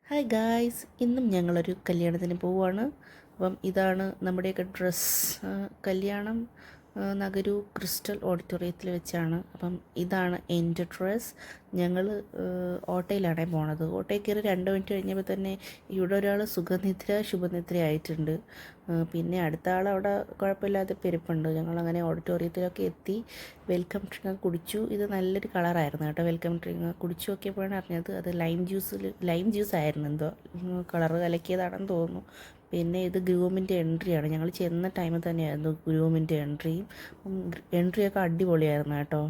Hi guys, ഇന്നും ഞങ്ങളൊരു കല്യാണത്തിന് പോവുകയാണ്. അപ്പം ഇതാണ് നമ്മുടെയൊക്കെ ഡ്രസ്സ്. കല്യാണം നഗരു ക്രിസ്റ്റൽ ഓഡിറ്റോറിയത്തിൽ വെച്ചാണ്. അപ്പം ഇതാണ് എൻ്റെ ഡ്രസ്സ്. ഞങ്ങൾ ഓട്ടോയിലാണ് പോണത്. ഓട്ടോയിൽ കയറി 2 മിനിറ്റ് കഴിഞ്ഞപ്പോൾ തന്നെ ഇവിടെ ഒരാൾ സുഖനിദ്ര ശുഭനിദ്ര ആയിട്ടുണ്ട്. പിന്നെ അടുത്ത ആൾ അവിടെ കുഴപ്പമില്ലാതെ പെരുപ്പുണ്ട്. ഞങ്ങളങ്ങനെ ഓഡിറ്റോറിയത്തിലൊക്കെ എത്തി. വെൽക്കം ഡ്രിങ്ക് കുടിച്ചു. ഇത് നല്ലൊരു കളറായിരുന്നു കേട്ടോ. വെൽക്കം ഡ്രിങ്ക് കുടിച്ചു നോക്കിയപ്പോഴാണ് അറിഞ്ഞത് അത് ലൈം ജ്യൂസ് ആയിരുന്നു. എന്തോ കളറ് കലക്കിയതാണെന്ന് തോന്നുന്നു. പിന്നെ ഇത് ഗ്രൂമിൻ്റെ എൻട്രിയാണ്. ഞങ്ങൾ ചെന്ന ടൈമിൽ തന്നെയായിരുന്നു ഗ്രൂമിൻ്റെ എൻട്രിയും. എൻട്രിയൊക്കെ അടിപൊളിയായിരുന്നു കേട്ടോ.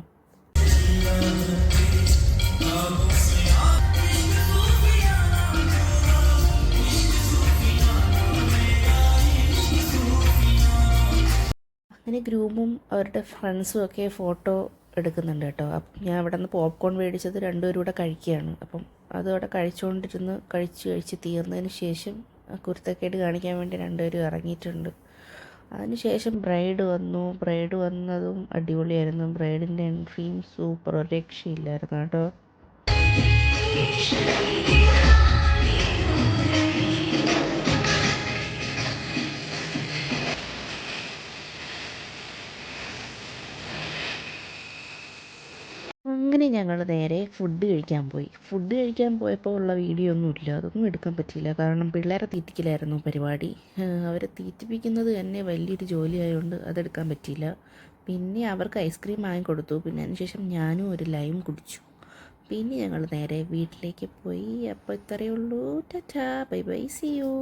അങ്ങനെ ഗ്രൂമും അവരുടെ ഫ്രണ്ട്സും ഒക്കെ ഫോട്ടോ എടുക്കുന്നുണ്ട് കേട്ടോ. അപ്പം ഞാൻ അവിടെ നിന്ന് പോപ്കോൺ മേടിച്ചത് രണ്ടുപേരും കൂടെ കഴിക്കുകയാണ്. അപ്പം അതവിടെ കഴിച്ച് തീർന്നതിന് ശേഷം കുരുത്തക്കേട് കാണിക്കാൻ വേണ്ടി രണ്ടുപേരും ഇറങ്ങിയിട്ടുണ്ട്. അതിനുശേഷം ബ്രൈഡ് വന്നതും അടിപൊളിയായിരുന്നു. ബ്രൈഡിൻ്റെ എൻട്രിയും സൂപ്പർ, ഒരു രക്ഷയില്ലായിരുന്നു കേട്ടോ. അങ്ങനെ ഞങ്ങൾ നേരെ ഫുഡ് കഴിക്കാൻ പോയപ്പോൾ ഉള്ള വീഡിയോ ഒന്നുമില്ല. അതൊന്നും എടുക്കാൻ പറ്റിയില്ല. കാരണം പിള്ളേരെ തീറ്റിക്കലായിരുന്നു പരിപാടി. അവരെ തീറ്റിപ്പിക്കുന്നത് തന്നെ വലിയൊരു ജോലിയായതുകൊണ്ട് അതെടുക്കാൻ പറ്റിയില്ല. പിന്നെ അവർക്ക് ഐസ്ക്രീം വാങ്ങിക്കൊടുത്തു. പിന്നെ അതിനുശേഷം ഞാനും ഒരു ലൈം കുടിച്ചു. പിന്നെ ഞങ്ങൾ നേരെ വീട്ടിലേക്ക് പോയി. അപ്പോൾ ഇത്രയേ ഉള്ളൂ. Tata, bye bye, see U.